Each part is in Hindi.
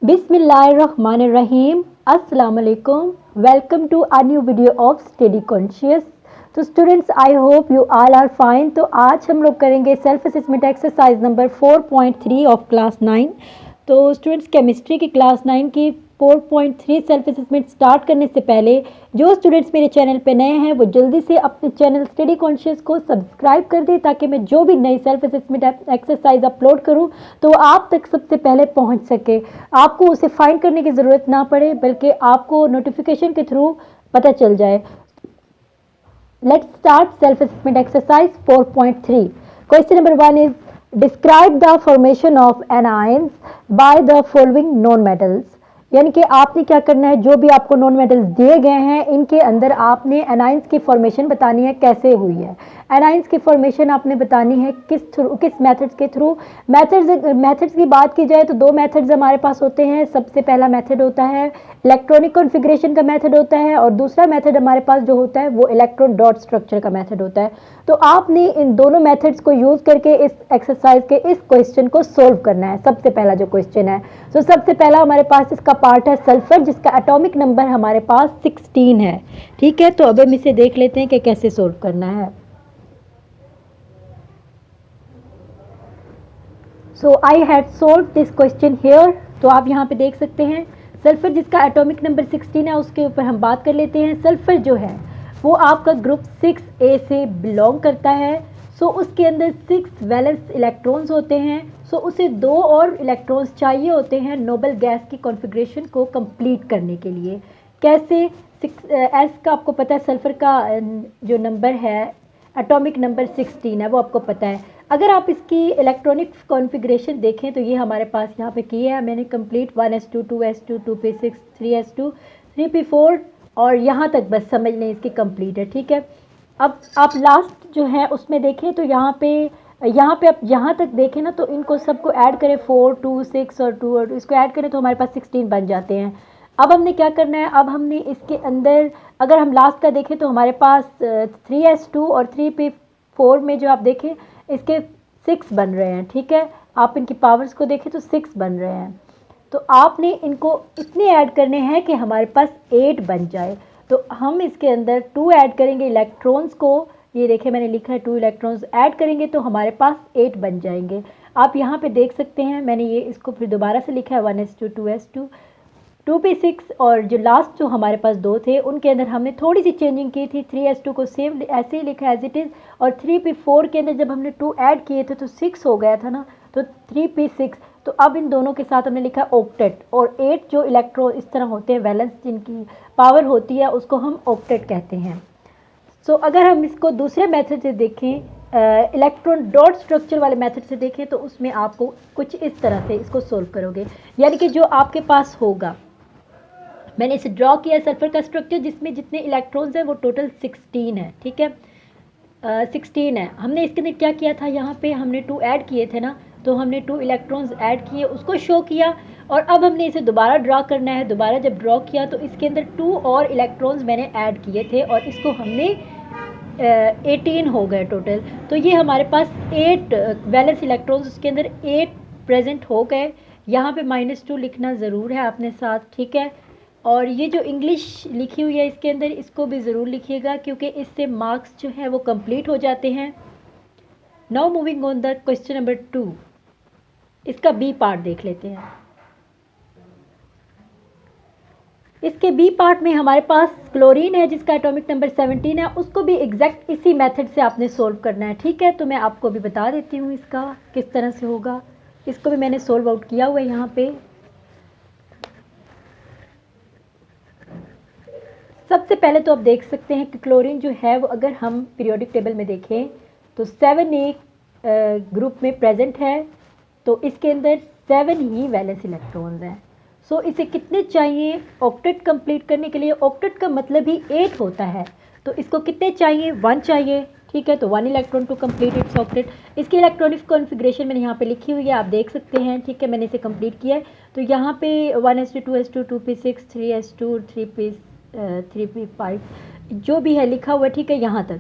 Bismillahirrahmanirrahim. Assalamu alaikum. Welcome to a new video of Study Conscious. तो students, I hope you all are fine. तो आज हम लोग करेंगे self assessment exercise number 4.3 of class 9। तो स्टूडेंट्स, केमिस्ट्री की क्लास 9 की 4.3 सेल्फ असेसमेंट स्टार्ट करने से पहले जो स्टूडेंट्स मेरे चैनल पे नए हैं वो जल्दी से अपने चैनल स्टडी कॉन्शियस को सब्सक्राइब कर दें, ताकि मैं जो भी नई सेल्फ असेसमेंट एक्सरसाइज अपलोड करूं तो आप तक सबसे पहले पहुंच सके। आपको उसे फाइंड करने की ज़रूरत ना पड़े, बल्कि आपको नोटिफिकेशन के थ्रू पता चल जाए। Let's start self-assessment exercise 4.3. Question number 1 is describe the formation of anions by the following non-metals. यानी कि आपने क्या करना है, जो भी आपको नॉन मेटल्स दिए गए हैं इनके अंदर आपने एनाइंस की फॉर्मेशन बतानी है, कैसे हुई है। एनाइंस की फॉर्मेशन आपने बतानी है किस मेथड्स के थ्रू। मेथड्स की बात की जाए तो दो मेथड्स हमारे पास होते हैं। सबसे पहला मेथड होता है इलेक्ट्रॉनिक कॉन्फ़िगरेशन का मेथड होता है, और दूसरा मेथड हमारे पास जो होता है वो इलेक्ट्रॉन डॉट स्ट्रक्चर का मेथड होता है। तो आपने इन दोनों मेथड्स को यूज़ करके इस एक्सरसाइज के इस क्वेश्चन को सोल्व करना है। सबसे पहला जो क्वेश्चन है, तो सबसे पहला हमारे पास इसका पार्ट है सल्फर, जिसका एटॉमिक नंबर हमारे पास 16 है। ठीक है, तो अब हम इसे देख लेते हैं कि कैसे सोल्व करना है। So I had solve this question here. तो आप यहाँ पे देख सकते हैं सल्फर जिसका एटॉमिक नंबर 16 है, उसके ऊपर हम बात कर लेते हैं। सल्फर जो है वो आपका ग्रुप 6A से बिलोंग करता है। सो उसके अंदर 6 वैलेंस इलेक्ट्रॉन्स होते हैं। सो उसे 2 और इलेक्ट्रॉन्स चाहिए होते हैं नोबल गैस की कॉन्फ़िगरेशन को कंप्लीट करने के लिए। कैसे? एस का आपको पता है, सल्फर का जो नंबर है एटॉमिक नंबर 16 है, वो आपको पता है। अगर आप इसकी इलेक्ट्रॉनिक कॉन्फ़िगरेशन देखें तो ये हमारे पास यहाँ पे की है मैंने complete 1s2 2s2 2p6 3s2 3p4 और यहाँ तक बस समझ लें इसकी कंप्लीट है। ठीक है, अब आप लास्ट जो है उसमें देखें तो यहाँ पे आप यहाँ तक देखें ना, तो इनको सबको ऐड करें 4 2 6 और 2 और इसको ऐड करें तो हमारे पास 16 बन जाते हैं। अब हमने क्या करना है, अब हमने इसके अंदर अगर हम लास्ट का देखें तो हमारे पास 3s2 और 3p4 में जो आप देखें इसके 6 बन रहे हैं। ठीक है, आप इनकी पावर्स को देखें तो 6 बन रहे हैं। तो आपने इनको इतने ऐड करने हैं कि हमारे पास 8 बन जाए। तो हम इसके अंदर 2 ऐड करेंगे इलेक्ट्रॉन्स को, ये देखें मैंने लिखा है 2 इलेक्ट्रॉन्स ऐड करेंगे तो हमारे पास 8 बन जाएंगे। आप यहाँ पे देख सकते हैं मैंने ये इसको फिर दोबारा से लिखा है 1s2 2s2 2p6 और जो लास्ट जो हमारे पास 2 थे उनके अंदर हमने थोड़ी सी चेंजिंग की थी। 3s2 को सेम ऐसे ही लिखा एज इट इज़, और 3p4 के अंदर जब हमने 2 ऐड किए थे तो 6 हो गया था ना, तो 3p6। तो अब इन दोनों के साथ हमने लिखा ऑक्टेट, और 8 जो इलेक्ट्रॉन इस तरह होते हैं वैलेंस जिनकी पावर होती है उसको हम ऑक्टेट कहते हैं। सो अगर हम इसको दूसरे मेथड से देखें, इलेक्ट्रॉन डॉट स्ट्रक्चर वाले मेथड से देखें, तो उसमें आपको कुछ इस तरह से इसको सोल्व करोगे। यानी कि जो आपके पास होगा, मैंने इसे ड्रॉ किया सल्फर का स्ट्रक्चर जिसमें जितने इलेक्ट्रॉन्स हैं वो टोटल 16 है। ठीक है, 16 है। हमने इसके अंदर क्या किया था, यहाँ पे हमने 2 ऐड किए थे ना, तो हमने 2 इलेक्ट्रॉन्स ऐड किए, उसको शो किया, और अब हमने इसे दोबारा ड्रॉ करना है। दोबारा जब ड्रॉ किया तो इसके अंदर 2 और इलेक्ट्रॉन्स मैंने ऐड किए थे, और इसको हमने 18 हो गए टोटल। तो ये हमारे पास 8 वैलेंस इलेक्ट्रॉन्स उसके अंदर 8 प्रेजेंट हो गए। यहाँ पे -2 लिखना ज़रूर है आपने साथ। ठीक है, और ये जो इंग्लिश लिखी हुई है इसके अंदर इसको भी ज़रूर लिखिएगा, क्योंकि इससे मार्क्स जो है वो कंप्लीट हो जाते हैं। Now moving on the question number 2, इसका बी पार्ट देख लेते हैं। इसके बी पार्ट में हमारे पास क्लोरीन है जिसका एटॉमिक नंबर 17 है, उसको भी एग्जैक्ट इसी मेथड से आपने सोल्व करना है। ठीक है, तो मैं आपको भी बता देती हूँ इसका किस तरह से होगा। इसको भी मैंने सोल्व आउट किया हुआ है यहाँ पे। सबसे पहले तो आप देख सकते हैं कि क्लोरीन जो है वो अगर हम पीरियोडिक टेबल में देखें तो 7A ग्रुप में प्रेजेंट है, तो इसके अंदर 7 ही वैलेंस इलेक्ट्रॉन्स हैं। सो इसे कितने चाहिए ऑक्टेट कंप्लीट करने के लिए? ऑक्टेट का मतलब ही 8 होता है, तो इसको कितने चाहिए? 1 चाहिए। ठीक है, तो 1 electron to complete its octet. इसकी इलेक्ट्रॉनिक कॉन्फ़िगरेशन मैंने यहाँ पे लिखी हुई है, आप देख सकते हैं। ठीक है, मैंने इसे कंप्लीट किया है। तो यहाँ पे 1s2 2s2 2p6 3s2 3p5 जो भी है लिखा हुआ है। ठीक है, यहाँ तक।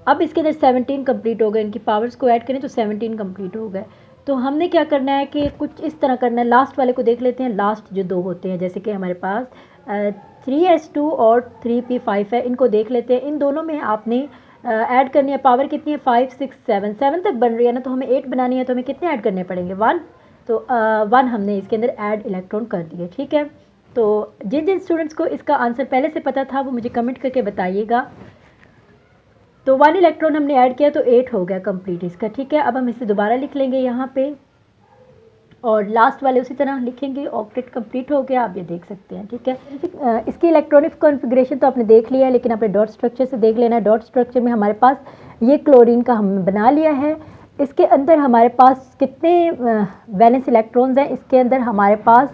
अब इसके अंदर 17 कंप्लीट हो गए, इनकी पावर्स को ऐड करें तो 17 कंप्लीट हो गए। तो हमने क्या करना है कि कुछ इस तरह करना है। लास्ट वाले को देख लेते हैं। लास्ट जो दो होते हैं, जैसे कि हमारे पास 3s2 और 3p5 है, इनको देख लेते हैं। इन दोनों में आपने ऐड करनी है। पावर कितनी है? 5 6 7 7 तक बन रही है ना, तो हमें 8 बनानी है, तो हमें कितने ऐड करने पड़ेंगे? 1। तो 1 हमने इसके अंदर ऐड इलेक्ट्रॉन कर दिए। ठीक है, तो जिन जिन स्टूडेंट्स को इसका आंसर पहले से पता था वो मुझे कमेंट करके बताइएगा। तो 1 इलेक्ट्रॉन हमने ऐड किया तो 8 हो गया कंप्लीट इसका। ठीक है, अब हम इसे दोबारा लिख लेंगे यहाँ पे, और लास्ट वाले उसी तरह लिखेंगे। ऑक्टेट कंप्लीट हो गया, आप ये देख सकते हैं। ठीक है, इसकी इलेक्ट्रॉनिक कॉन्फ़िगरेशन तो आपने देख लिया है, लेकिन आपने डॉट स्ट्रक्चर से देख लेना है। डॉट स्ट्रक्चर में हमारे पास ये क्लोरीन का हमने बना लिया है। इसके अंदर हमारे पास कितने वैलेंस इलेक्ट्रॉन्स हैं? इसके अंदर हमारे पास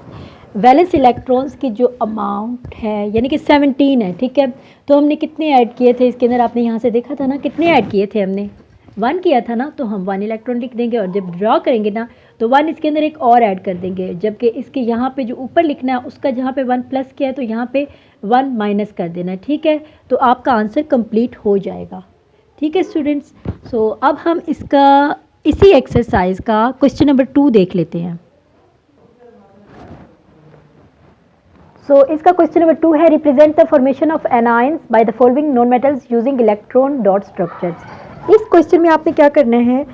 वैलेंस इलेक्ट्रॉन्स की जो अमाउंट है यानी कि 17 है। ठीक है, तो हमने कितने ऐड किए थे इसके अंदर? आपने यहाँ से देखा था ना, कितने ऐड किए थे हमने? 1 किया था ना, तो हम 1 इलेक्ट्रॉन लिख देंगे, और जब ड्रॉ करेंगे ना तो 1 इसके अंदर एक और ऐड कर देंगे, जबकि इसके यहाँ पे जो ऊपर लिखना है उसका जहाँ पे 1 प्लस किया है तो यहाँ पे 1 माइनस कर देना है। ठीक है, तो आपका आंसर कंप्लीट हो जाएगा। ठीक है स्टूडेंट्स, सो अब हम इसका इसी एक्सरसाइज का क्वेश्चन नंबर 2 देख लेते हैं। सो इसका क्वेश्चन नंबर 2 है, represent the formation of anions by the following non metals using electron dot structures. इस क्वेश्चन में आपने क्या करना है?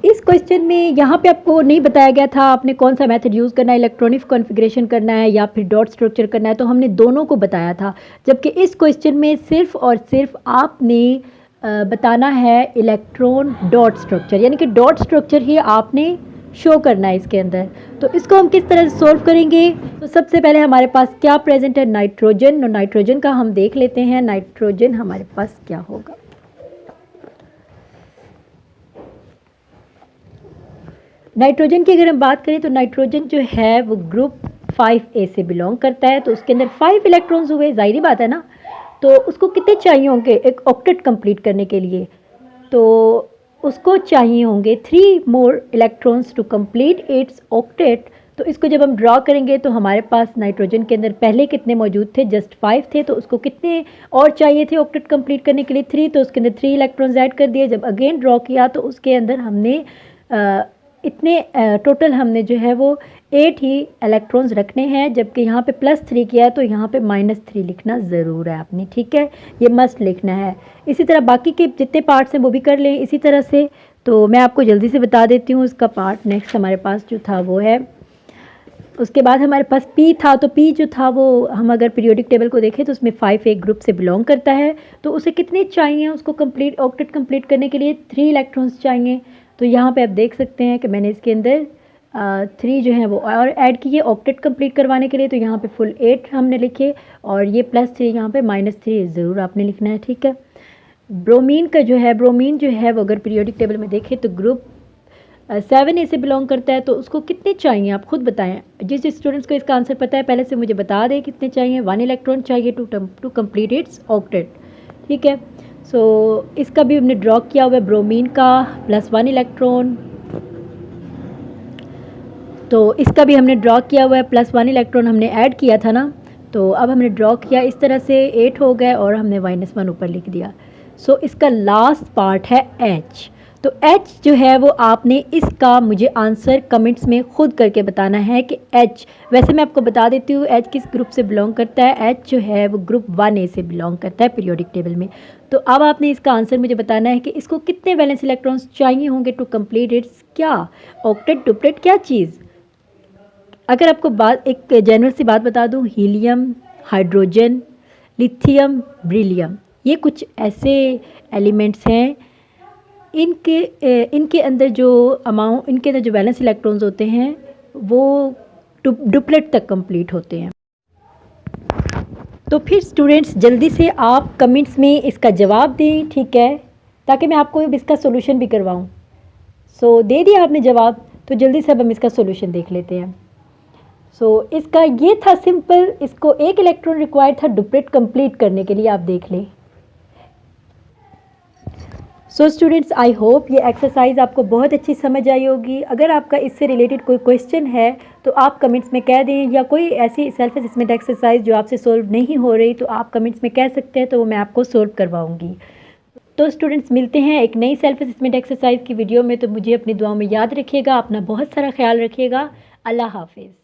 इस क्वेश्चन में यहाँ पे आपको नहीं बताया गया था आपने कौन सा मेथड यूज़ करना है, इलेक्ट्रॉनिक कॉन्फ़िगरेशन करना है या फिर डॉट स्ट्रक्चर करना है, तो हमने दोनों को बताया था। जबकि इस क्वेश्चन में सिर्फ और सिर्फ आपने बताना है इलेक्ट्रॉन डॉट स्ट्रक्चर, यानी कि डॉट स्ट्रक्चर ही आपने शो करना है इसके अंदर। तो इसको हम किस तरह से सॉल्व करेंगे? तो सबसे पहले हमारे पास क्या प्रेजेंट है? नाइट्रोजन। और नाइट्रोजन का हम देख लेते हैं, नाइट्रोजन हमारे पास क्या होगा। नाइट्रोजन की अगर हम बात करें तो नाइट्रोजन जो है वो ग्रुप 5A से बिलोंग करता है, तो उसके अंदर 5 इलेक्ट्रॉन्स हुए, जाहिर बात है ना। तो उसको कितने चाहिए होंगे एक ऑक्टेट कंप्लीट करने के लिए? तो उसको चाहिए होंगे 3 more electrons to complete its octet. तो इसको जब हम ड्रॉ करेंगे तो हमारे पास नाइट्रोजन के अंदर पहले कितने मौजूद थे? जस्ट 5 थे, तो उसको कितने और चाहिए थे ऑक्टेट कंप्लीट करने के लिए? 3, तो उसके अंदर 3 इलेक्ट्रॉन्स ऐड कर दिए। जब अगेन ड्रॉ किया तो उसके अंदर हमने इतने टोटल हमने जो है वो 8 ही इलेक्ट्रॉन्स रखने हैं, जबकि यहाँ पे +3 किया है तो यहाँ पे -3 लिखना ज़रूर है आपने। ठीक है, ये मस्ट लिखना है। इसी तरह बाकी के जितने पार्ट्स हैं वो भी कर लें इसी तरह से। तो मैं आपको जल्दी से बता देती हूँ इसका पार्ट। नेक्स्ट हमारे पास जो था वो है, उसके बाद हमारे पास P था। तो P जो था वो हम अगर पीरियोडिक टेबल को देखें तो उसमें 5 एक ग्रुप से बिलोंग करता है। तो उसे कितने चाहिए उसको कंप्लीट ऑक्टेट कंप्लीट करने के लिए? 3 इलेक्ट्रॉन्स चाहिए। तो यहाँ पे आप देख सकते हैं कि मैंने इसके अंदर 3 जो है वो और ऐड किए ऑक्टेट कंप्लीट करवाने के लिए। तो यहाँ पे फुल 8 हमने लिखे, और ये +3 यहाँ पे -3 ज़रूर आपने लिखना है। ठीक है, ब्रोमीन का जो है, ब्रोमीन जो है वो अगर पीरियोडिक टेबल में देखें तो ग्रुप 7A से बिलोंग करता है। तो उसको कितने चाहिए आप खुद बताएं। जिस स्टूडेंट्स को इसका आंसर पता है पहले से मुझे बता दें कितने चाहिए। 1 इलेक्ट्रॉन चाहिए टू कंप्लीट इट्स ऑक्टेट। ठीक है, सो इसका भी हमने ड्रॉ किया हुआ है, ब्रोमीन का +1 इलेक्ट्रॉन। तो इसका भी हमने ड्रॉ किया हुआ है, +1 इलेक्ट्रॉन हमने ऐड किया था ना। तो अब हमने ड्रॉ किया इस तरह से, 8 हो गए और हमने -1 ऊपर लिख दिया। सो इसका लास्ट पार्ट है H। तो H जो है वो आपने इसका मुझे आंसर कमेंट्स में खुद करके बताना है कि H, वैसे मैं आपको बता देती हूँ H किस ग्रुप से बिलोंग करता है। H जो है वो ग्रुप 1A से बिलोंग करता है पीरियोडिक टेबल में। तो अब आपने इसका आंसर मुझे बताना है कि इसको कितने वैलेंस इलेक्ट्रॉन्स चाहिए होंगे टू कंप्लीट इट्स क्या ऑक्टेट डुप्लेट क्या चीज़। अगर आपको बात एक जनरल सी बात बता दूँ, हीलियम, हाइड्रोजन, लिथियम, ब्रिलियम, ये कुछ ऐसे एलिमेंट्स हैं इनके अंदर जो इनके अंदर जो वैलेंस इलेक्ट्रॉन्स होते हैं वो डुप्लेट तक कंप्लीट होते हैं। तो फिर स्टूडेंट्स जल्दी से आप कमेंट्स में इसका जवाब दें, ठीक है, ताकि मैं आपको इसका सोल्यूशन भी करवाऊँ। सो दे दिया आपने जवाब, तो जल्दी से अब हम इसका सोल्यूशन देख लेते हैं। सो इसका ये था सिंपल, इसको 1 इलेक्ट्रॉन रिक्वायर्ड था डुप्लेट कंप्लीट करने के लिए, आप देख लें। सो स्टूडेंट्स आई होप ये एक्सरसाइज आपको बहुत अच्छी समझ आई होगी। अगर आपका इससे रिलेटेड कोई क्वेश्चन है तो आप कमेंट्स में कह दें, या कोई ऐसी सेल्फ असेसमेंट एक्सरसाइज जो आपसे सोल्व नहीं हो रही तो आप कमेंट्स में कह सकते हैं, तो वो मैं आपको सोल्व करवाऊंगी। तो स्टूडेंट्स मिलते हैं एक नई सेल्फ असेसमेंट एक्सरसाइज की वीडियो में। तो मुझे अपनी दुआ में याद रखिएगा, अपना बहुत सारा ख्याल रखिएगा। अल्लाह हाफिज़।